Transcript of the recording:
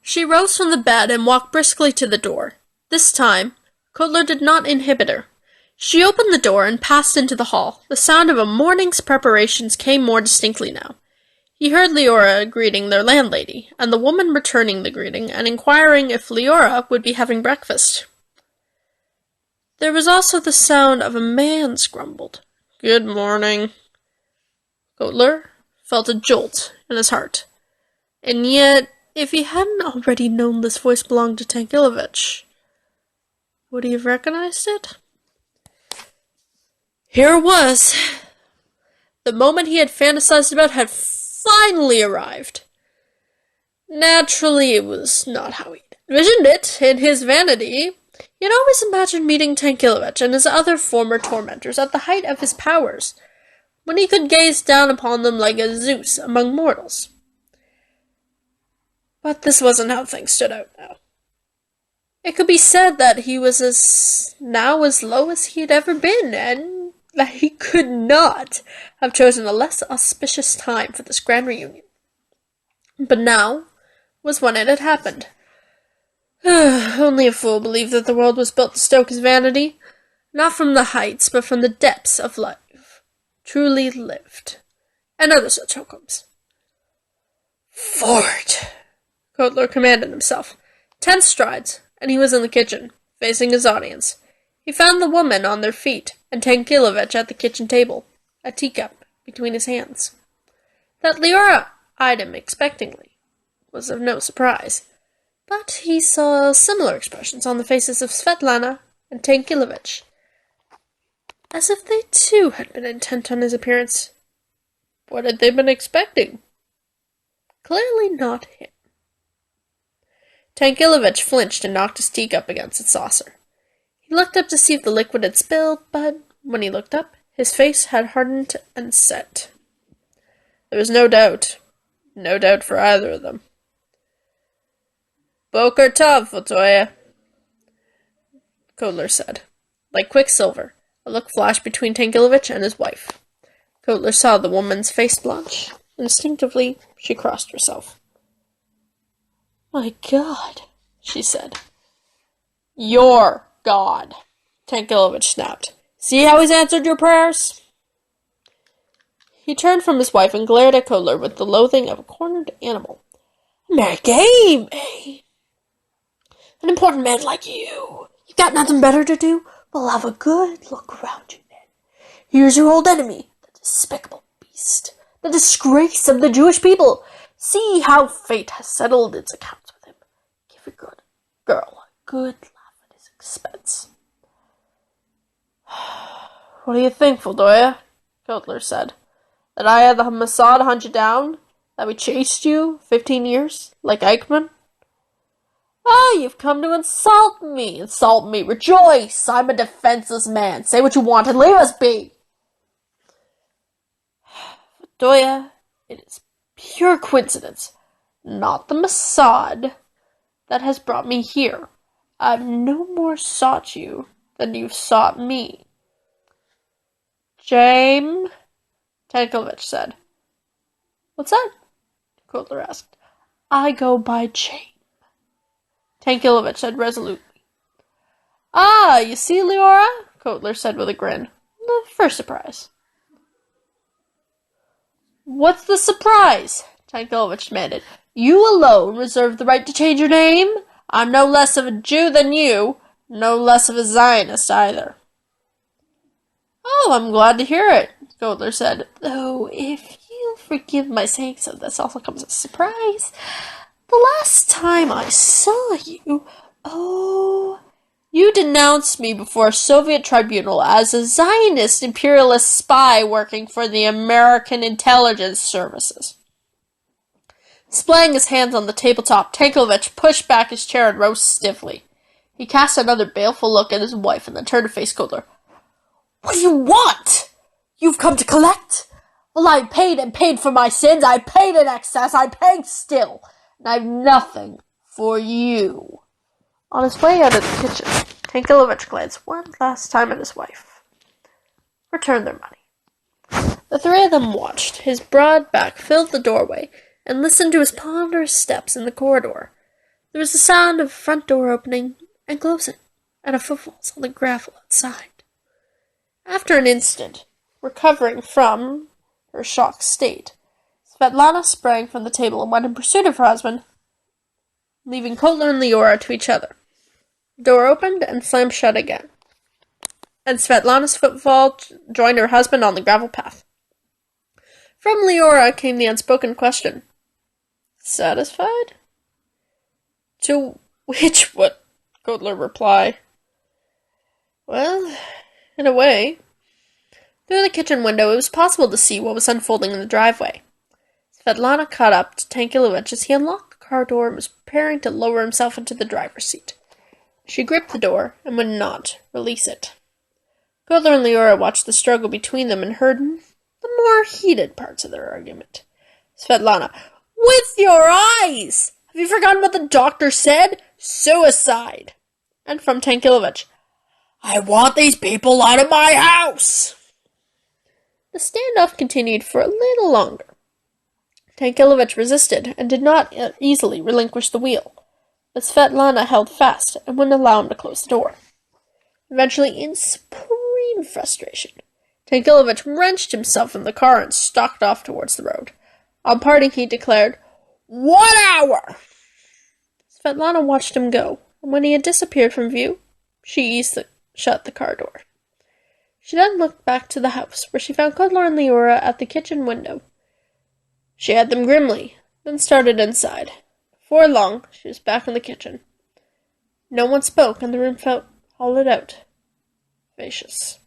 She rose from the bed and walked briskly to the door. This time, Kotler did not inhibit her. She opened the door and passed into the hall. The sound of a morning's preparations came more distinctly now. He heard Leora greeting their landlady, and the woman returning the greeting and inquiring if Leora would be having breakfast. There was also the sound of a man's grumbled, "Good morning." Kotler felt a jolt in his heart. And yet, if he hadn't already known this voice belonged to Tankilovich, would he have recognized it? Here it was. The moment he had fantasized about had finally arrived. Naturally, it was not how he envisioned it. In his vanity, he had always imagined meeting Tankilovich and his other former tormentors at the height of his powers, when he could gaze down upon them like a Zeus among mortals. But this wasn't how things stood out now. It could be said that he was now as low as he had ever been, and that he could not have chosen a less auspicious time for this grand reunion. But now was when it had happened. Only a fool believed that the world was built to stoke his vanity, not from the heights, but from the depths of life, truly lived, and other such hookums. "Forward!" Kotler commanded himself. 10 strides, and he was in the kitchen, facing his audience. He found the woman on their feet, and Tankilovich at the kitchen table, a teacup between his hands. That Leora eyed him expectingly was of no surprise, but he saw similar expressions on the faces of Svetlana and Tankilovich, as if they too had been intent on his appearance. What had they been expecting? Clearly not him. Tankilovich flinched and knocked his teacup against its saucer. He looked up to see if the liquid had spilled, but when he looked up, his face had hardened and set. There was no doubt for either of them. "Boker tov, Fotoya," Kotler said. Like quicksilver, a look flashed between Tankilovich and his wife. Kotler saw the woman's face blanch. Instinctively, she crossed herself. "My God," she said. "Your God," Tankilovich snapped. "See how he's answered your prayers?" He turned from his wife and glared at Kotler with the loathing of a cornered animal. "A merry game, eh? An important man like you. You've got nothing better to do? Well, have a good look around you, then. Here's your old enemy, the despicable beast, the disgrace of the Jewish people. See how fate has settled its accounts with him. Give a good girl a good laugh at his expense." "What do you think, Fuldoya?" Kotler said. "That I had the Mossad hunt you down? That we chased you 15 years, like Eichmann? Oh, you've come to insult me. Insult me. Rejoice. I'm a defenseless man. Say what you want and leave us be." "Fuldoya, it is pure coincidence, not the Mossad, that has brought me here. I've no more sought you than you've sought me." "James?" Tankilovich said. "What's that?" Kotler asked. "I go by James," Tankilovich said resolutely. "Ah, you see, Leora?" Kotler said with a grin. "The first surprise." "What's the surprise?" Tankilovich demanded. "You alone reserve the right to change your name? I'm no less of a Jew than you, no less of a Zionist either." "Oh, I'm glad to hear it," Kotler said, "though if you'll forgive my saying so, this also comes as a surprise. The last time I saw you, you denounced me before a Soviet tribunal as a Zionist imperialist spy working for the American intelligence services." Displaying his hands on the tabletop, Tankilovich pushed back his chair and rose stiffly. He cast another baleful look at his wife and then turned to face Kotler. "What do you want? You've come to collect? Well, I paid and paid for my sins. I paid in excess. I paid still. And I've nothing for you." On his way out of the kitchen, Tankilovich glanced one last time at his wife. Returned their money. The three of them watched. His broad back filled the doorway, and listened to his ponderous steps in the corridor. There was the sound of a front door opening and closing, and of footfalls on the gravel outside. After an instant, recovering from her shocked state, Svetlana sprang from the table and went in pursuit of her husband, leaving Kotler and Leora to each other. The door opened and slammed shut again, and Svetlana's footfall joined her husband on the gravel path. From Leora came the unspoken question, "Satisfied?" To which would Kotler reply, "Well, in a way." Through the kitchen window, it was possible to see what was unfolding in the driveway. Svetlana caught up to Tankilovich as he unlocked the car door and was preparing to lower himself into the driver's seat. She gripped the door and would not release it. Kotler and Leora watched the struggle between them and heard the more heated parts of their argument. Svetlana, "With your eyes! Have you forgotten what the doctor said? Suicide!" And from Tankilovich, "I want these people out of my house!" The standoff continued for a little longer. Tankilovich resisted and did not easily relinquish the wheel, but Svetlana held fast and wouldn't allow him to close the door. Eventually, in supreme frustration, Tankilovich wrenched himself from the car and stalked off towards the road. On parting, he declared, "1 hour!" Svetlana watched him go, and when he had disappeared from view, she shut the car door. She then looked back to the house, where she found Kotler and Leora at the kitchen window. She eyed them grimly, then started inside. Before long, she was back in the kitchen. No one spoke, and the room felt hollowed out, spacious.